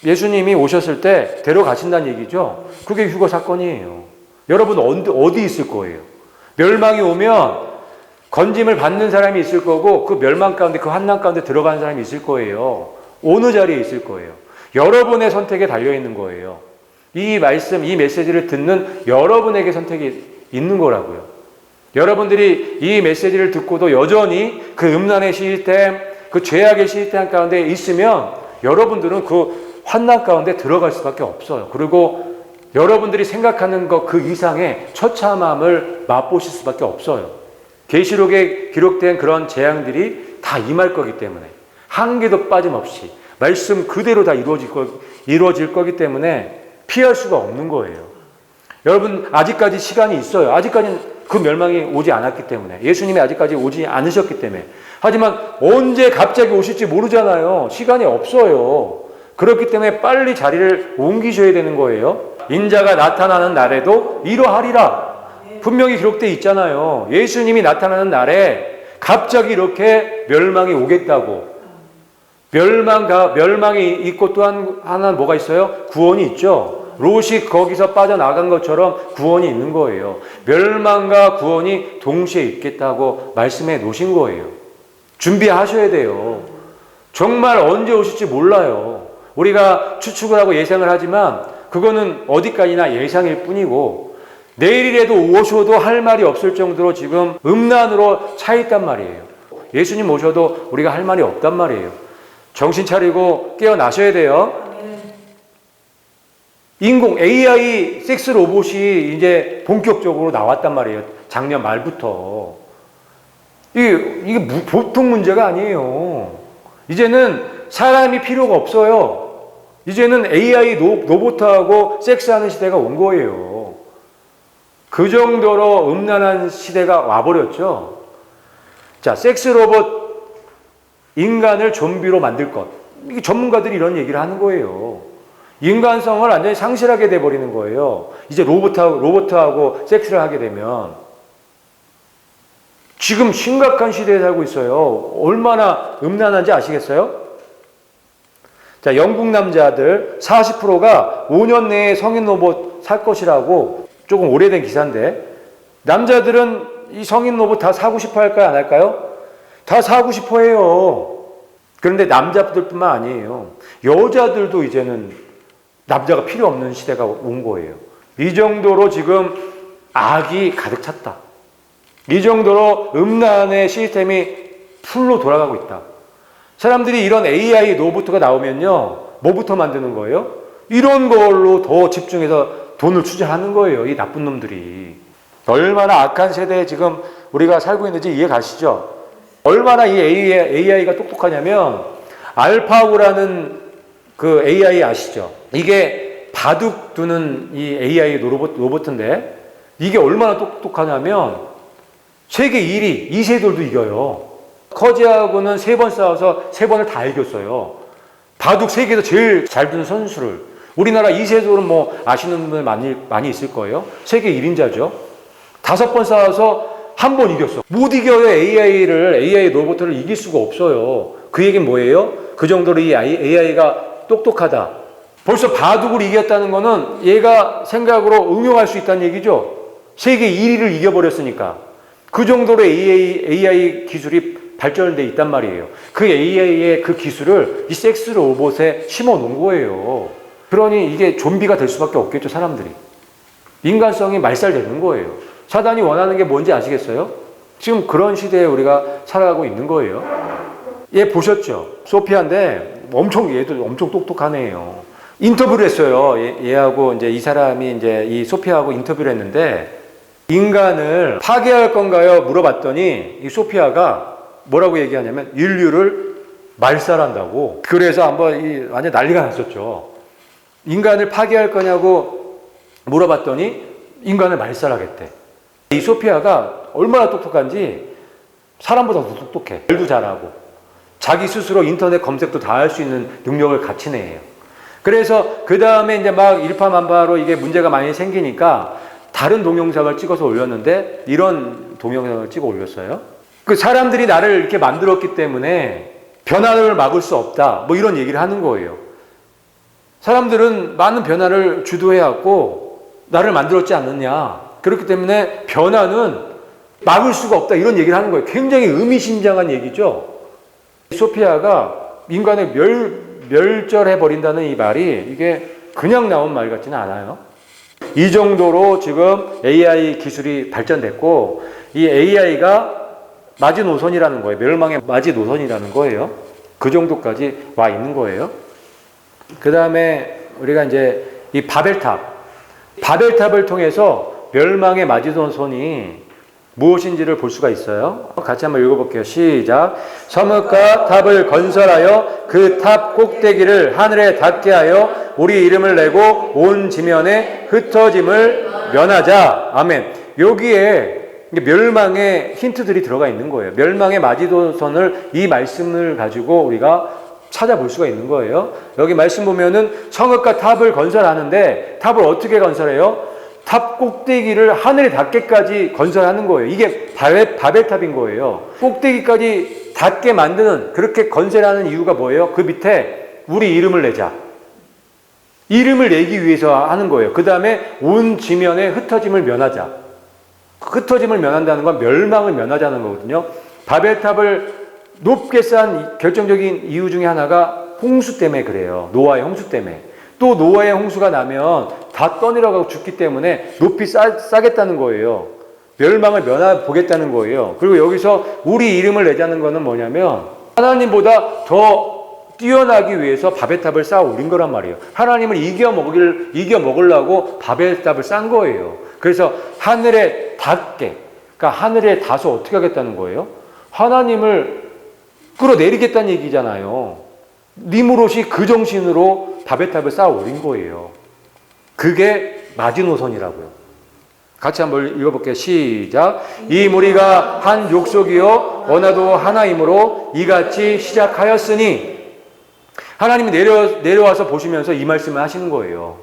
예수님이 오셨을 때 데려가신다는 얘기죠. 그게 휴거 사건이에요. 여러분 어디 있을 거예요? 멸망이 오면 건짐을 받는 사람이 있을 거고 그 멸망 가운데 그 환난 가운데 들어가는 사람이 있을 거예요. 어느 자리에 있을 거예요? 여러분의 선택에 달려있는 거예요. 이 말씀, 이 메시지를 듣는 여러분에게 선택이 있는 거라고요. 여러분들이 이 메시지를 듣고도 여전히 그 음란의 시스템, 그 죄악의 시스템 가운데 있으면 여러분들은 그 환난 가운데 들어갈 수밖에 없어요. 그리고 여러분들이 생각하는 것 그 이상의 처참함을 맛보실 수밖에 없어요. 계시록에 기록된 그런 재앙들이 다 임할 거기 때문에 한 개도 빠짐없이 말씀 그대로 다 이루어질 거기 때문에 피할 수가 없는 거예요. 여러분 아직까지 시간이 있어요. 아직까지는 그 멸망이 오지 않았기 때문에 예수님이 아직까지 오지 않으셨기 때문에 하지만 언제 갑자기 오실지 모르잖아요. 시간이 없어요. 그렇기 때문에 빨리 자리를 옮기셔야 되는 거예요. 인자가 나타나는 날에도 이러하리라. 분명히 기록되어 있잖아요. 예수님이 나타나는 날에 갑자기 이렇게 멸망이 오겠다고. 멸망이 있고 또한 하나는 뭐가 있어요? 구원이 있죠. 롯이 거기서 빠져나간 것처럼 구원이 있는 거예요. 멸망과 구원이 동시에 있겠다고 말씀해 놓으신 거예요. 준비하셔야 돼요. 정말 언제 오실지 몰라요. 우리가 추측을 하고 예상을 하지만 그거는 어디까지나 예상일 뿐이고 내일이라도 오셔도 할 말이 없을 정도로 지금 음란으로 차 있단 말이에요. 예수님 오셔도 우리가 할 말이 없단 말이에요. 정신 차리고 깨어나셔야 돼요. 인공 AI 섹스 로봇이 이제 본격적으로 나왔단 말이에요. 작년 말부터. 이게 보통 문제가 아니에요. 이제는 사람이 필요가 없어요. 이제는 AI 로봇하고 섹스하는 시대가 온 거예요. 그 정도로 음란한 시대가 와버렸죠. 자, 섹스 로봇 인간을 좀비로 만들 것. 이게 전문가들이 이런 얘기를 하는 거예요. 인간성을 완전히 상실하게 돼버리는 거예요. 이제 로봇하고 섹스를 하게 되면. 지금 심각한 시대에 살고 있어요. 얼마나 음란한지 아시겠어요? 자, 영국 남자들 40%가 5년 내에 성인 로봇 살 것이라고 조금 오래된 기사인데 남자들은 이 성인 로봇 다 사고 싶어 할까요? 안 할까요? 다 사고 싶어 해요. 그런데 남자들뿐만 아니에요. 여자들도 이제는 남자가 필요 없는 시대가 온 거예요. 이 정도로 지금 악이 가득 찼다. 이 정도로 음란의 시스템이 풀로 돌아가고 있다. 사람들이 이런 AI 로봇가 나오면요. 뭐부터 만드는 거예요? 이런 걸로 더 집중해서 돈을 투자하는 거예요. 이 나쁜 놈들이. 얼마나 악한 세대에 지금 우리가 살고 있는지 이해 가시죠? 얼마나 이 AI가 똑똑하냐면 알파고라는 그 AI 아시죠? 이게 바둑 두는 이 AI 로봇인데 이게 얼마나 똑똑하냐면 세계 1위 이세돌도 이겨요. 커지하고는 3번 싸워서 3번을 다 이겼어요. 바둑 세계에서 제일 잘 두는 선수를. 우리나라 이세돌은 뭐 아시는 분 많이 있을 거예요. 세계 1인자죠. 5번 싸워서 한 번 이겼어. 못 이겨요. AI 로봇을 이길 수가 없어요. 그 얘기는 뭐예요? 그 정도로 이 AI가 똑똑하다. 벌써 바둑을 이겼다는 거는 얘가 생각으로 응용할 수 있다는 얘기죠. 세계 1위를 이겨버렸으니까. 그 정도로 AI 기술이 발전돼 있단 말이에요. 그 AI의 그 기술을 이 섹스 로봇에 심어 놓은 거예요. 그러니 이게 좀비가 될 수밖에 없겠죠, 사람들이. 인간성이 말살되는 거예요. 사단이 원하는 게 뭔지 아시겠어요? 지금 그런 시대에 우리가 살아가고 있는 거예요. 얘 보셨죠? 소피아인데 얘도 엄청 똑똑한 애예요. 인터뷰를 했어요. 얘하고 이제 이 사람이 이제 이 소피아하고 인터뷰를 했는데 인간을 파괴할 건가요? 물어봤더니 이 소피아가 뭐라고 얘기하냐면 인류를 말살한다고. 그래서 한번 완전 난리가 났었죠. 인간을 파괴할 거냐고 물어봤더니 인간을 말살하겠대. 이 소피아가 얼마나 똑똑한지 사람보다 더 똑똑해. 말도 잘하고 자기 스스로 인터넷 검색도 다 할 수 있는 능력을 갖춘 애예요. 그래서 그 다음에 이제 막 일파만파로 이게 문제가 많이 생기니까 다른 동영상을 찍어서 올렸는데 이런 동영상을 찍어 올렸어요. 그 사람들이 나를 이렇게 만들었기 때문에 변화를 막을 수 없다. 뭐 이런 얘기를 하는 거예요. 사람들은 많은 변화를 주도해왔고 나를 만들었지 않느냐. 그렇기 때문에 변화는 막을 수가 없다. 이런 얘기를 하는 거예요. 굉장히 의미심장한 얘기죠. 소피아가 인간을 멸절해버린다는 이 말이 이게 그냥 나온 말 같지는 않아요. 이 정도로 지금 AI 기술이 발전됐고 이 AI가 마지노선이라는 거예요. 멸망의 마지노선이라는 거예요. 그 정도까지 와 있는 거예요. 그 다음에 우리가 이제 이 바벨탑을 통해서 멸망의 마지노선이 무엇인지를 볼 수가 있어요. 같이 한번 읽어볼게요. 시작. 서뭇과 탑을 건설하여 그 탑 꼭대기를 하늘에 닿게 하여 우리 이름을 내고 온 지면에 흩어짐을 면하자. 아멘. 여기에 멸망의 힌트들이 들어가 있는 거예요. 멸망의 마지노선을 이 말씀을 가지고 우리가 찾아볼 수가 있는 거예요. 여기 말씀 보면은 성읍과 탑을 건설하는데 탑을 어떻게 건설해요? 탑 꼭대기를 하늘에 닿게까지 건설하는 거예요. 이게 바벨탑인 거예요. 꼭대기까지 닿게 만드는, 그렇게 건설하는 이유가 뭐예요? 그 밑에 우리 이름을 내자. 이름을 내기 위해서 하는 거예요. 그 다음에 온 지면에 흩어짐을 면하자. 흩어짐을 면한다는 건 멸망을 면하자는 거거든요. 바벨탑을 높게 쌓은 결정적인 이유 중에 하나가 홍수 때문에 그래요. 노아의 홍수 때문에. 또 노아의 홍수가 나면 다 떠내려가고 죽기 때문에 높이 싸겠다는 거예요. 멸망을 면해보겠다는 거예요. 그리고 여기서 우리 이름을 내자는 거는 뭐냐면 하나님보다 더 뛰어나기 위해서 바벨탑을 쌓아 올린 거란 말이에요. 하나님을 이겨 먹으려고 바벨탑을 쌓은 거예요. 그래서 하늘에 닿게, 그러니까 하늘에 닿아서 어떻게 하겠다는 거예요? 하나님을 끌어내리겠다는 얘기잖아요. 니무롯이 그 정신으로 바벨탑을 쌓아 올린 거예요. 그게 마지노선이라고요. 같이 한번 읽어볼게요. 시작. 이 무리가 한 족속이요 언어도 하나이므로 이같이 시작하였으니, 하나님이 내려와서 보시면서 이 말씀을 하시는 거예요.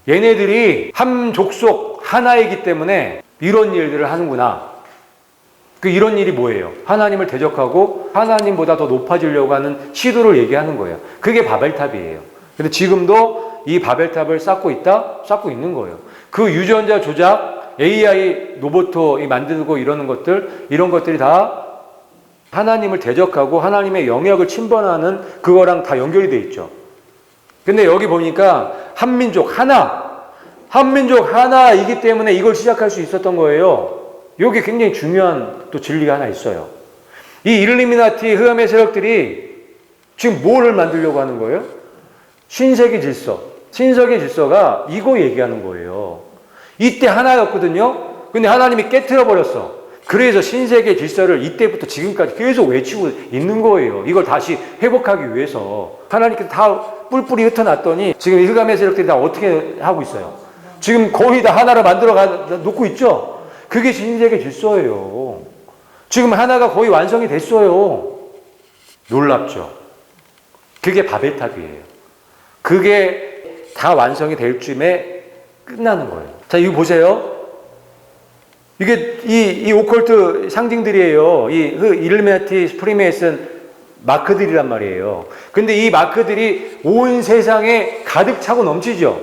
얘네들이 한 족속 하나이기 때문에 이런 일들을 하는구나. 이런 일이 뭐예요? 하나님을 대적하고 하나님보다 더 높아지려고 하는 시도를 얘기하는 거예요. 그게 바벨탑이에요. 근데 지금도 이 바벨탑을 쌓고 있는 거예요. 그 유전자 조작, AI 로봇 만들고 이런 것들이 다 하나님을 대적하고 하나님의 영역을 침범하는 그거랑 다 연결이 돼 있죠. 근데 여기 보니까 한민족 하나이기 때문에 이걸 시작할 수 있었던 거예요. 여기 굉장히 중요한 또 진리가 하나 있어요. 이 일루미나티 흑암의 세력들이 지금 뭐를 만들려고 하는 거예요? 신세계 질서. 신세계 질서가 이거 얘기하는 거예요. 이때 하나였거든요. 근데 하나님이 깨트려 버렸어. 그래서 신세계 질서를 이때부터 지금까지 계속 외치고 있는 거예요. 이걸 다시 회복하기 위해서. 하나님께서 다 뿔뿔이 흩어놨더니 지금 흑암의 세력들이 다 어떻게 하고 있어요? 지금 거의 다 하나로 만들어 놓고 있죠? 그게 신세계 질서예요. 지금 하나가 거의 완성이 됐어요. 놀랍죠? 그게 바벨탑이에요. 그게 다 완성이 될 쯤에 끝나는 거예요. 자, 이거 보세요. 이게 이 오컬트 상징들이에요. 이 일루미나티, 프리메이슨 마크들이란 말이에요. 근데 이 마크들이 온 세상에 가득 차고 넘치죠.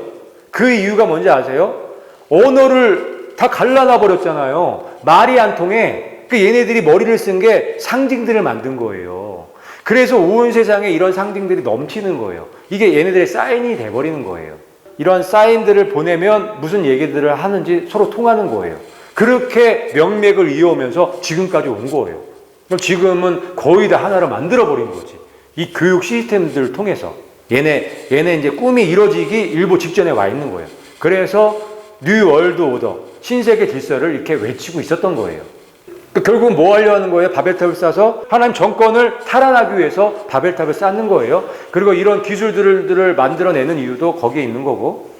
그 이유가 뭔지 아세요? 언어를 다 갈라놔 버렸잖아요. 말이 안 통해. 얘네들이 머리를 쓴 게 상징들을 만든 거예요. 그래서 온 세상에 이런 상징들이 넘치는 거예요. 이게 얘네들의 사인이 돼버리는 거예요. 이런 사인들을 보내면 무슨 얘기들을 하는지 서로 통하는 거예요. 그렇게 명맥을 이어오면서 지금까지 온 거예요. 그럼 지금은 거의 다 하나로 만들어버린 거지. 이 교육 시스템들을 통해서. 얘네 이제 꿈이 이루어지기 일보 직전에 와 있는 거예요. 그래서 뉴 월드 오더, 신세계 질서를 이렇게 외치고 있었던 거예요. 결국은 뭐 하려 하는 거예요? 바벨탑을 쌓아서 하나님 정권을 탈환하기 위해서 바벨탑을 쌓는 거예요. 그리고 이런 기술들을 만들어내는 이유도 거기에 있는 거고.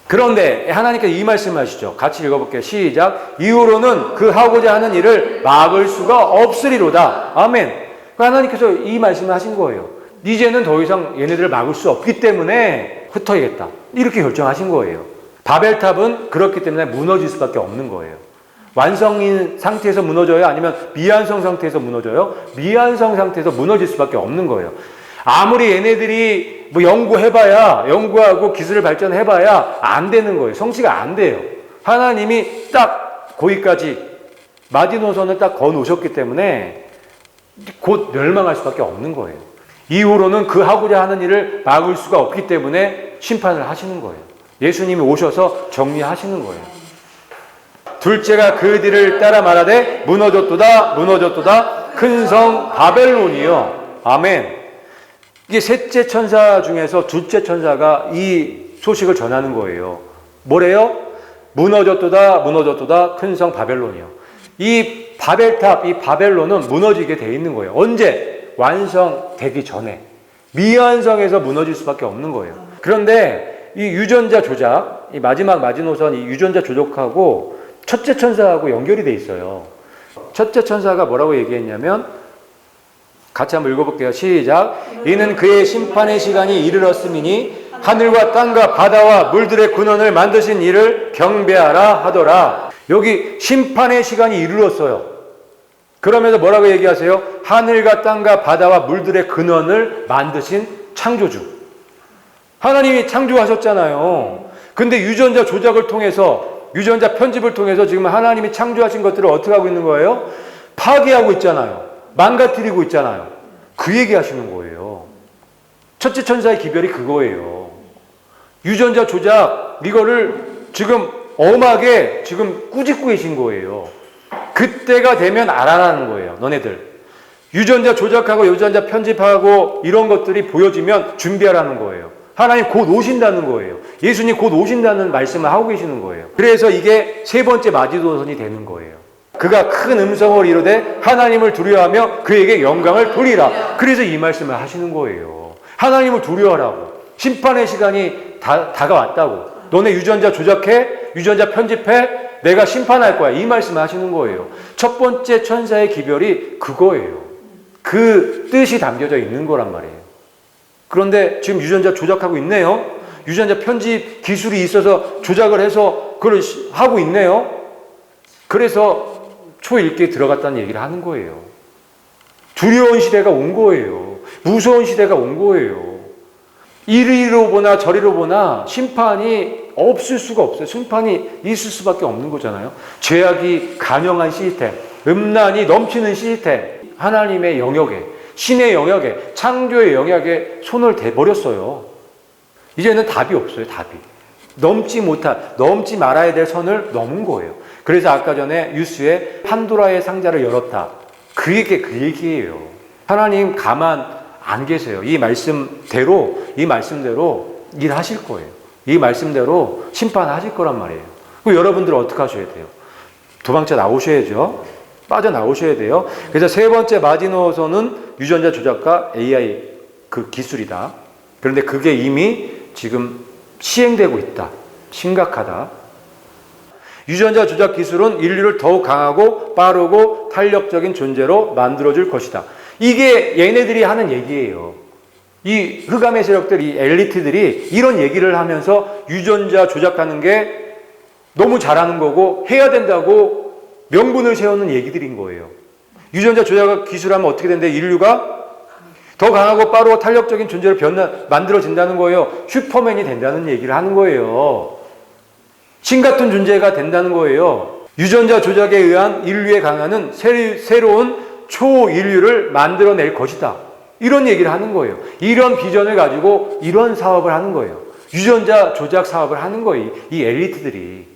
그런데 하나님께서 이 말씀을 하시죠. 같이 읽어볼게요. 시작. 이후로는 그 하고자 하는 일을 막을 수가 없으리로다. 아멘. 하나님께서 이 말씀을 하신 거예요. 이제는 더 이상 얘네들을 막을 수 없기 때문에 흩어야겠다. 이렇게 결정하신 거예요. 바벨탑은 그렇기 때문에 무너질 수밖에 없는 거예요. 완성인 상태에서 무너져요? 아니면 미완성 상태에서 무너져요? 미완성 상태에서 무너질 수밖에 없는 거예요. 아무리 얘네들이 연구하고 기술을 발전해봐야 안 되는 거예요. 성취가 안 돼요. 하나님이 딱 거기까지 마지노선을 딱 거놓으셨기 때문에 곧 멸망할 수밖에 없는 거예요. 이후로는 그 하고자 하는 일을 막을 수가 없기 때문에 심판을 하시는 거예요. 예수님이 오셔서 정리하시는 거예요. 둘째가 그 뒤를 따라 말하되 무너졌도다 큰 성 바벨론이요. 아멘. 이게 셋째 천사 중에서 둘째 천사가 이 소식을 전하는 거예요. 뭐래요? 무너졌도다 큰 성 바벨론이요. 이 바벨탑, 이 바벨론은 무너지게 돼 있는 거예요. 언제? 완성되기 전에. 미완성에서 무너질 수밖에 없는 거예요. 그런데 이 유전자 조작, 이 마지막 마지노선 이 유전자 조작하고 첫째 천사하고 연결이 돼 있어요. 첫째 천사가 뭐라고 얘기했냐면 같이 한번 읽어볼게요. 시작. 이는 그의 심판의 시간이 이르렀음이니 하늘과 땅과 바다와 물들의 근원을 만드신 이를 경배하라 하더라. 여기 심판의 시간이 이르렀어요. 그러면서 뭐라고 얘기하세요? 하늘과 땅과 바다와 물들의 근원을 만드신 창조주. 하나님이 창조하셨잖아요. 근데 유전자 조작을 통해서, 유전자 편집을 통해서 지금 하나님이 창조하신 것들을 어떻게 하고 있는 거예요? 파괴하고 있잖아요. 망가뜨리고 있잖아요. 그 얘기 하시는 거예요. 첫째 천사의 기별이 그거예요. 유전자 조작, 이거를 지금 엄하게 지금 꾸짖고 계신 거예요. 그때가 되면 알아라는 거예요. 너네들. 유전자 조작하고 유전자 편집하고 이런 것들이 보여지면 준비하라는 거예요. 하나님 곧 오신다는 거예요. 예수님 곧 오신다는 말씀을 하고 계시는 거예요. 그래서 이게 세 번째 마지노선이 되는 거예요. 그가 큰 음성을 이르되 하나님을 두려워하며 그에게 영광을 돌리라. 그래서 이 말씀을 하시는 거예요. 하나님을 두려워하라고. 심판의 시간이 다가왔다고. 너네 유전자 조작해? 유전자 편집해? 내가 심판할 거야. 이 말씀을 하시는 거예요. 첫 번째 천사의 기별이 그거예요. 그 뜻이 담겨져 있는 거란 말이에요. 그런데 지금 유전자 조작하고 있네요. 유전자 편집 기술이 있어서 조작을 해서 그걸 하고 있네요. 그래서 초일기에 들어갔다는 얘기를 하는 거예요. 두려운 시대가 온 거예요. 무서운 시대가 온 거예요. 이리로 보나 저리로 보나 심판이 없을 수가 없어요. 심판이 있을 수밖에 없는 거잖아요. 죄악이 간영한 시스템, 음란이 넘치는 시스템, 하나님의 영역에, 신의 영역에, 창조의 영역에 손을 대버렸어요. 이제는 답이 없어요. 답이. 넘지 말아야 될 선을 넘은 거예요. 그래서 아까 전에 뉴스에 판도라의 상자를 열었다. 그 얘기예요. 하나님 가만 안 계세요. 이 말씀대로 일하실 거예요. 이 말씀대로 심판하실 거란 말이에요. 그럼 여러분들은 어떻게 하셔야 돼요? 도망쳐 나오셔야죠. 빠져나오셔야 돼요. 그래서 세 번째 마지노선은 유전자 조작과 AI 그 기술이다. 그런데 그게 이미 지금 시행되고 있다. 심각하다. 유전자 조작 기술은 인류를 더욱 강하고 빠르고 탄력적인 존재로 만들어줄 것이다. 이게 얘네들이 하는 얘기예요. 이 흑암의 세력들, 이 엘리트들이 이런 얘기를 하면서 유전자 조작하는 게 너무 잘하는 거고 해야 된다고 명분을 세우는 얘기들인 거예요. 유전자 조작 기술하면 어떻게 되는데 인류가 더 강하고 빠르고 탄력적인 존재로 만들어진다는 거예요. 슈퍼맨이 된다는 얘기를 하는 거예요. 신 같은 존재가 된다는 거예요. 유전자 조작에 의한 인류의 강화는 새로운 초인류를 만들어낼 것이다. 이런 얘기를 하는 거예요. 이런 비전을 가지고 이런 사업을 하는 거예요. 유전자 조작 사업을 하는 거예요. 이 엘리트들이.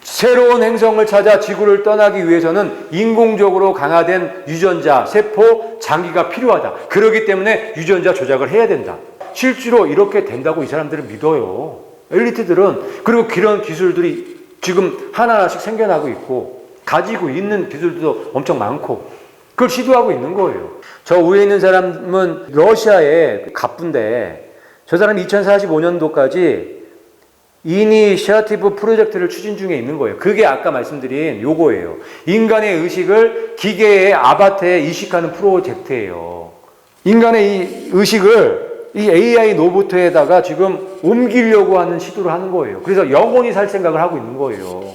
새로운 행성을 찾아 지구를 떠나기 위해서는 인공적으로 강화된 유전자, 세포, 장기가 필요하다. 그렇기 때문에 유전자 조작을 해야 된다. 실제로 이렇게 된다고 이 사람들은 믿어요. 엘리트들은. 그리고 그런 기술들이 지금 하나하나씩 생겨나고 있고 가지고 있는 기술도 엄청 많고 그걸 시도하고 있는 거예요. 저 위에 있는 사람은 러시아의 갑부인데 저 사람이 2045년도까지 이니시아티브 프로젝트를 추진 중에 있는 거예요. 그게 아까 말씀드린 요거예요. 인간의 의식을 기계의 아바타에 이식하는 프로젝트예요. 인간의 이 의식을 이 AI 로봇에다가 지금 옮기려고 하는 시도를 하는 거예요. 그래서 영원히 살 생각을 하고 있는 거예요.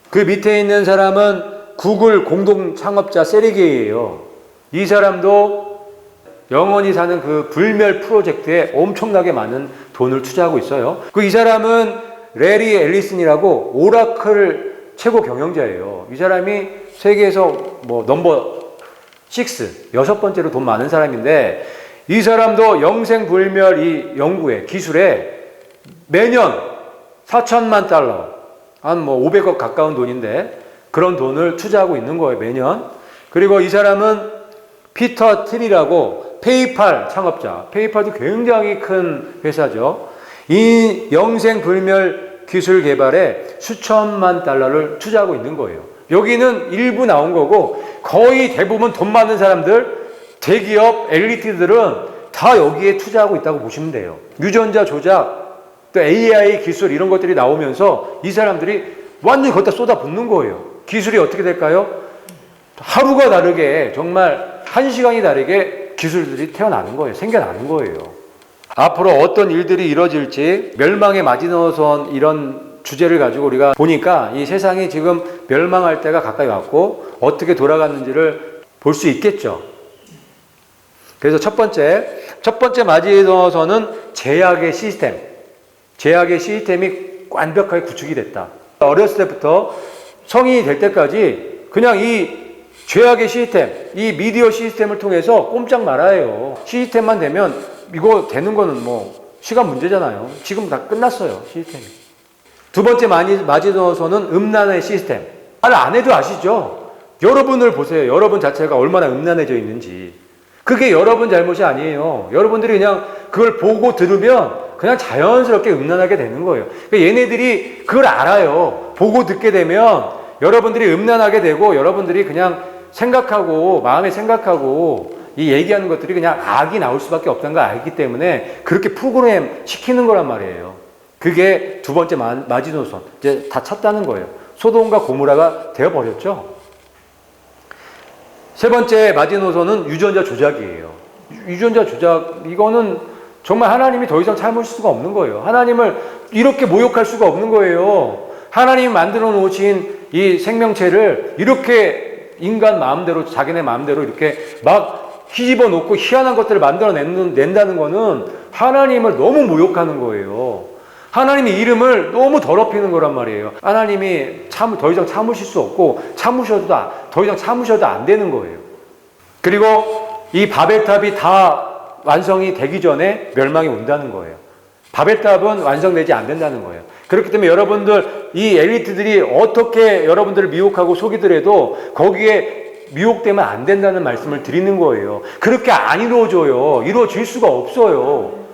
그 밑에 있는 사람은 구글 공동 창업자 세르게이예요. 이 사람도 영원히 사는 그 불멸 프로젝트에 엄청나게 많은 돈을 투자하고 있어요. 그 이 사람은 레리 앨리슨이라고 오라클 최고 경영자예요. 이 사람이 세계에서 뭐 넘버 6, 여섯 번째로 돈 많은 사람인데 이 사람도 영생불멸 이 연구에 기술에 매년 4천만 달러 한 뭐 500억 가까운 돈인데 그런 돈을 투자하고 있는 거예요. 매년. 그리고 이 사람은 피터 틸이라고 페이팔 창업자. 페이팔도 굉장히 큰 회사죠. 이 영생불멸 기술 개발에 수천만 달러를 투자하고 있는 거예요. 여기는 일부 나온 거고 거의 대부분 돈 많은 사람들, 대기업, 엘리트들은 다 여기에 투자하고 있다고 보시면 돼요. 유전자 조작, 또 AI 기술 이런 것들이 나오면서 이 사람들이 완전히 거기다 쏟아붓는 거예요. 기술이 어떻게 될까요? 하루가 다르게 정말 한 시간이 다르게 기술들이 태어나는 거예요. 생겨나는 거예요. 앞으로 어떤 일들이 이루어질지 멸망의 마지노선 이런 주제를 가지고 우리가 보니까 이 세상이 지금 멸망할 때가 가까이 왔고 어떻게 돌아갔는지를 볼 수 있겠죠. 그래서 첫 번째 마지노선은 제약의 시스템이 완벽하게 구축이 됐다. 어렸을 때부터 성인이 될 때까지 그냥 이 죄악의 시스템, 이 미디어 시스템을 통해서 꼼짝 말아요. 시스템만 되면 이거 되는 거는 뭐 시간 문제잖아요. 지금 다 끝났어요, 시스템이. 두 번째 마지노선은 음란의 시스템. 말 안 해도 아시죠? 여러분을 보세요. 여러분 자체가 얼마나 음란해져 있는지. 그게 여러분 잘못이 아니에요. 여러분들이 그냥 그걸 보고 들으면 그냥 자연스럽게 음란하게 되는 거예요. 그러니까 얘네들이 그걸 알아요. 보고 듣게 되면 여러분들이 음란하게 되고 여러분들이 그냥 마음에 생각하고 이 얘기하는 것들이 그냥 악이 나올 수밖에 없다는 걸 알기 때문에 그렇게 프로그램 시키는 거란 말이에요. 그게 두 번째 마지노선. 이제 다 찼다는 거예요. 소돔과 고모라가 되어버렸죠. 세 번째 마지노선은 유전자 조작이에요. 유전자 조작, 이거는 정말 하나님이 더 이상 참으실 수가 없는 거예요. 하나님을 이렇게 모욕할 수가 없는 거예요. 하나님이 만들어 놓으신 이 생명체를 이렇게 인간 마음대로, 자기네 마음대로 이렇게 막 휘집어 놓고 희한한 것들을 만들어 낸다는 거는 하나님을 너무 모욕하는 거예요. 하나님의 이름을 너무 더럽히는 거란 말이에요. 하나님이 더 이상 참으실 수 없고 더 이상 참으셔도 안 되는 거예요. 그리고 이 바벨탑이 다 완성이 되기 전에 멸망이 온다는 거예요. 바벨탑은 완성되지 안 된다는 거예요. 그렇기 때문에 여러분들, 이 엘리트들이 어떻게 여러분들을 미혹하고 속이더라도 거기에 미혹되면 안 된다는 말씀을 드리는 거예요. 그렇게 안 이루어져요. 이루어질 수가 없어요.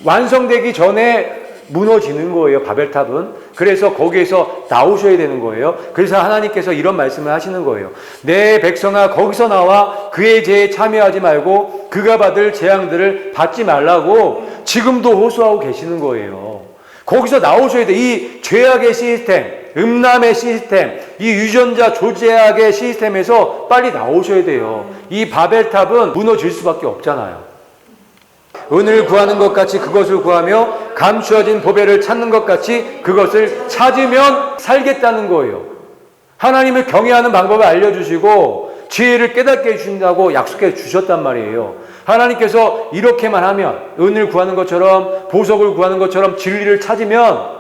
완성되기 전에 무너지는 거예요, 바벨탑은. 그래서 거기에서 나오셔야 되는 거예요. 그래서 하나님께서 이런 말씀을 하시는 거예요. 내 백성아, 거기서 나와 그의 죄에 참여하지 말고 그가 받을 재앙들을 받지 말라고 지금도 호소하고 계시는 거예요. 거기서 나오셔야 돼. 이 죄악의 시스템, 음란의 시스템, 이 유전자 조제약의 시스템에서 빨리 나오셔야 돼요. 이 바벨탑은 무너질 수밖에 없잖아요. 은을 구하는 것 같이 그것을 구하며 감추어진 보배를 찾는 것 같이 그것을 찾으면 살겠다는 거예요. 하나님을 경외하는 방법을 알려주시고 지혜를 깨닫게 해주신다고 약속해 주셨단 말이에요. 하나님께서 이렇게만 하면, 은을 구하는 것처럼 보석을 구하는 것처럼 진리를 찾으면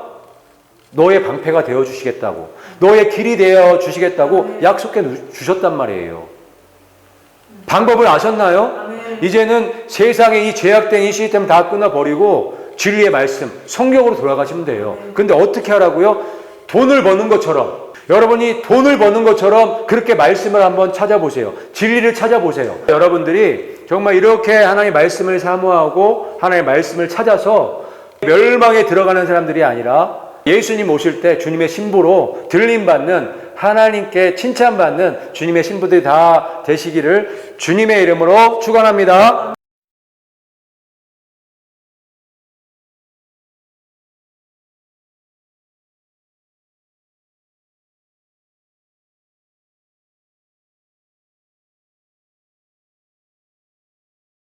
너의 방패가 되어주시겠다고, 너의 길이 되어주시겠다고 약속해 주셨단 말이에요. 방법을 아셨나요? 이제는 세상의 이 죄악된 이 시스템 다 끊어버리고 진리의 말씀, 성경으로 돌아가시면 돼요. 근데 어떻게 하라고요? 돈을 버는 것처럼, 여러분이 돈을 버는 것처럼 그렇게 말씀을 한번 찾아보세요. 진리를 찾아보세요. 여러분들이 정말 이렇게 하나님의 말씀을 사모하고 하나님의 말씀을 찾아서 멸망에 들어가는 사람들이 아니라 예수님 오실 때 주님의 신부로 들림받는, 하나님께 칭찬받는 주님의 신부들이 다 되시기를 주님의 이름으로 축원합니다.